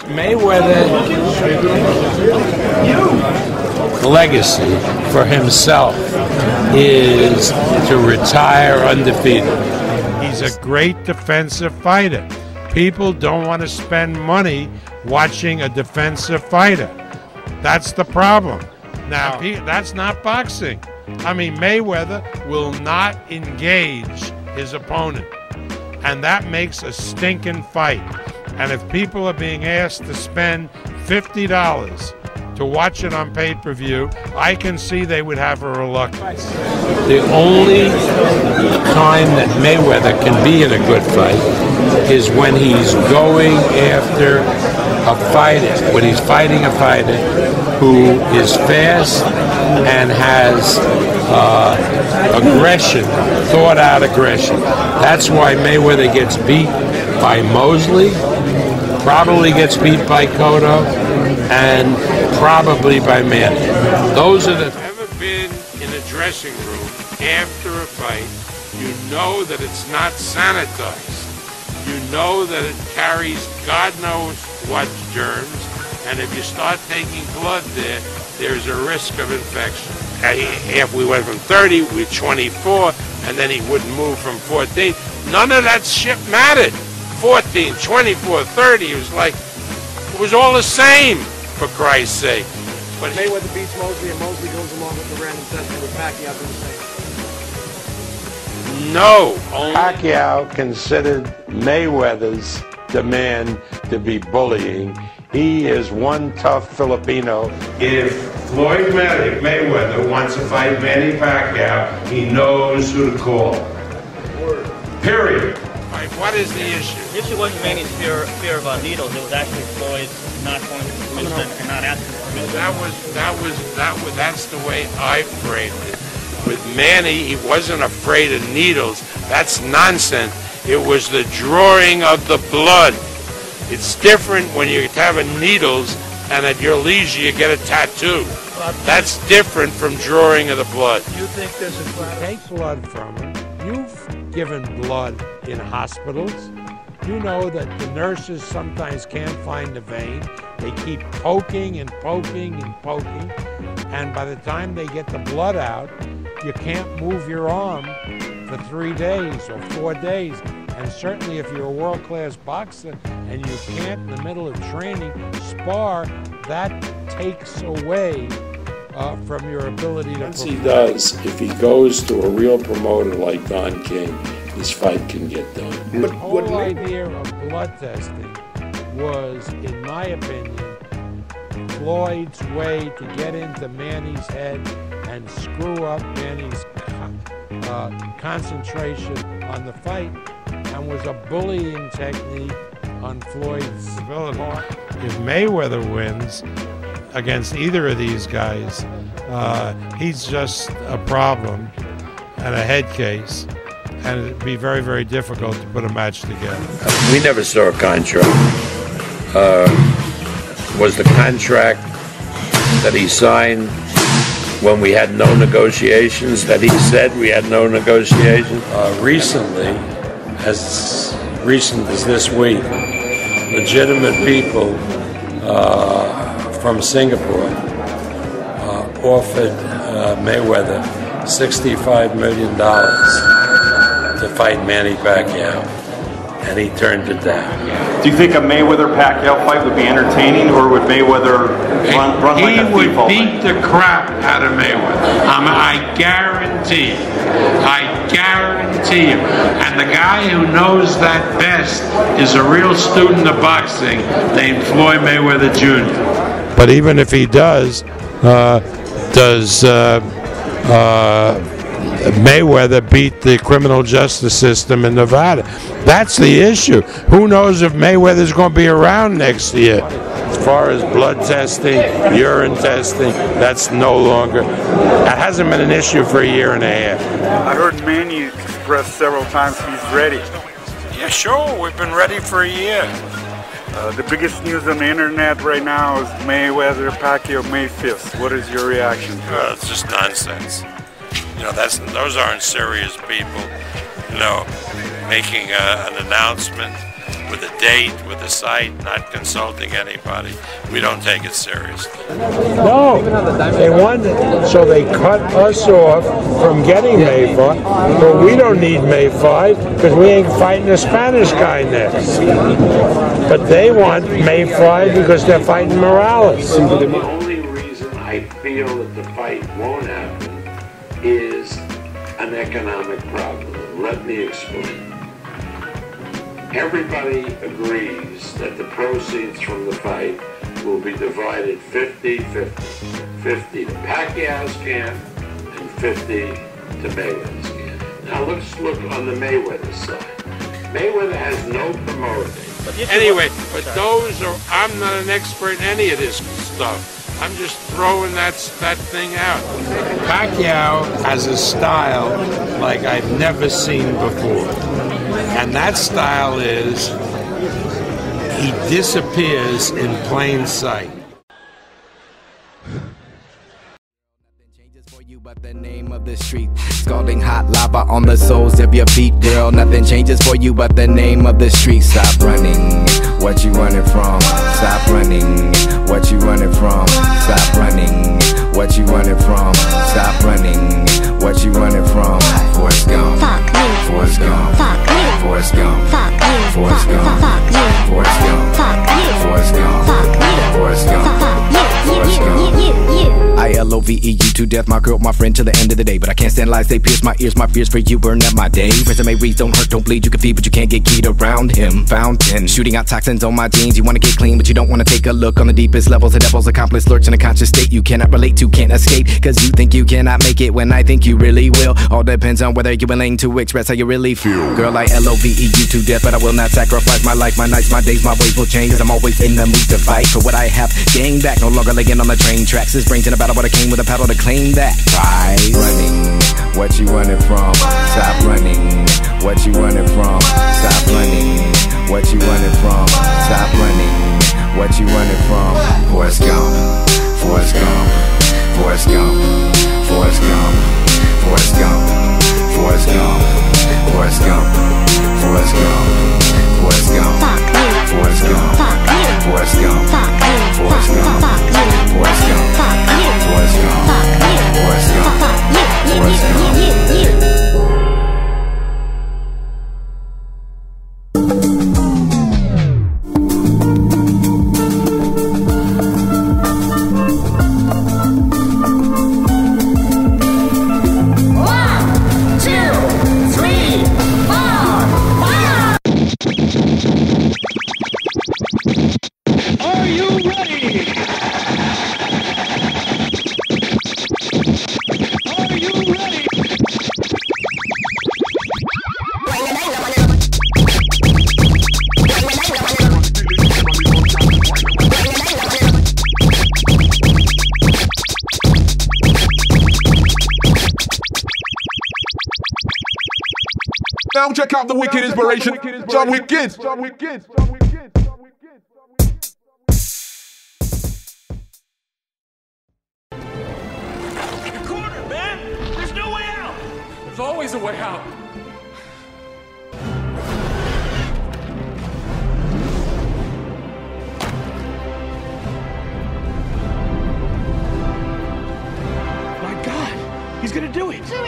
Mayweather's legacy for himself is to retire undefeated. He's a great defensive fighter. People don't want to spend money watching a defensive fighter. That's the problem. Now, that's not boxing. I mean, Mayweather will not engage his opponent, and that makes a stinking fight. And if people are being asked to spend $50 to watch it on pay-per-view, I can see they would have a reluctance. The only time that Mayweather can be in a good fight is when he's going after a fighter, when he's fighting a fighter who is fast and has aggression, thought-out aggression. That's why Mayweather gets beat by Mosley, probably gets beat by Cotto, and probably by Manny. Those are the... Ever been in a dressing room after a fight, you know that it's not sanitized. You know that it carries God knows what germs, and if you start taking blood there, there's a risk of infection. If we went from 30, we're 24, and then he wouldn't move from 14. None of that shit mattered. 14, 24, 30, it was like, it was all the same, for Christ's sake. But Mayweather beats Mosley, and Mosley goes along with the random testing with Pacquiao doing the same. No. Pacquiao considered Mayweather's demand to be bullying. He is one tough Filipino. If Floyd Mayweather wants to fight Manny Pacquiao, he knows who to call. Period. Right, what is the issue? The issue wasn't Manny's fear of needles. It was actually Floyd not going to permission and not asking for permission. That's the way I framed it. With Manny, he wasn't afraid of needles. That's nonsense. It was the drawing of the blood. It's different when you have needles and at your leisure you get a tattoo. That's different from drawing of the blood. Do you think there's a Take blood from him. You've given blood in hospitals. You know that the nurses sometimes can't find the vein. They keep poking and poking and poking, and by the time they get the blood out, you can't move your arm for 3 days or 4 days. And certainly if you're a world-class boxer and you can't, in the middle of training, spar, that takes away from your ability to... Once he does, if he goes to a real promoter like Don King, his fight can get done. The whole idea of blood testing was, in my opinion, Floyd's way to get into Manny's head and screw up Manny's concentration on the fight, and was a bullying technique on Floyd's ability. If Mayweather wins against either of these guys, he's just a problem and a head case, and it'd be very, very difficult to put a match together. We never saw a contract. Was the contract that he signed when we had no negotiations, that he said we had no negotiations? Recently, as recent as this week, legitimate people from Singapore offered Mayweather $65 million to fight Manny Pacquiao, and he turned it down. Do you think a Mayweather-Pacquiao fight would be entertaining, or would Mayweather run like a He would FIFA beat the crap out of Mayweather. I guarantee you. I guarantee you. And the guy who knows that best is a real student of boxing named Floyd Mayweather Jr. But even if he does Mayweather beat the criminal justice system in Nevada? That's the issue. Who knows if Mayweather's going to be around next year? As far as blood testing, urine testing, that's no longer, that hasn't been an issue for a year and a half. I heard Manny express several times he's ready. Yeah, sure. We've been ready for a year. The biggest news on the internet right now is Mayweather Pacquiao May 5th. What is your reaction to it? It's just nonsense. You know, those aren't serious people, you know, making an announcement with a date, with a site, not consulting anybody. We don't take it seriously. No, they wanted, so they cut us off from getting May 5, but we don't need May 5 because we ain't fighting a Spanish guy next. But they want May 5 because they're fighting Morales. The only reason I feel that the fight won't happen is an economic problem. Let me explain. Everybody agrees that the proceeds from the fight will be divided 50-50. 50 to Pacquiao's camp and 50 to Mayweather's camp. Now let's look on the Mayweather side. Mayweather has no promoter. Anyway, but those are, I'm not an expert in any of this stuff. I'm just throwing that thing out. Pacquiao has a style like I've never seen before. And that style is he disappears in plain sight. But the name of the street, scalding hot lava on the soles of your feet, girl. Nothing changes for you but the name of the street. Stop running, what you running from? Stop running, what you running from? Stop running, what you running from? Stop running, what you running from? Forrest Gump, Forrest Gump, Forrest Gump, Forrest Gump, Forrest Gump, Forrest Gump, Forrest Gump, Forrest Gump. I love you to death, my girl, my friend, till the end of the day. But I can't stand lies, they pierce my ears, my fears for you burn up my day. Resume reads, don't hurt, don't bleed, you can feed, but you can't get keyed around him. Fountain, shooting out toxins on my jeans. You wanna get clean, but you don't wanna take a look on the deepest levels. The devil's accomplice lurks in a conscious state you cannot relate to, can't escape. Cause you think you cannot make it when I think you really will. All depends on whether you're willing to express how you really feel. Girl, I love you to death, but I will not sacrifice my life, my nights, my days, my ways will change. Cause I'm always in the mood to fight for what I have gained back. No longer laying on the train tracks. This brains in a battle, but I came with a paddle to claim that prize. Running, what you running from? Stop running, what you running from? Stop running, what you running from? Stop running, what you running from? Forrest Gump, Forrest Gump, Forrest Gump, Forrest Gump, Forrest Gump, Forrest Gump, Forrest Gump, Forrest Gump, Forrest Gump, Forrest Gump, Forrest Gump, Forrest Gump, Forrest Gump, Forrest Gump, Forrest Gump, Forrest Gump, Forrest Gump. Now check out the wicked inspiration, John Wicked. You're cornered, man. There's no way out. There's always a way out. My God, he's gonna do it. Do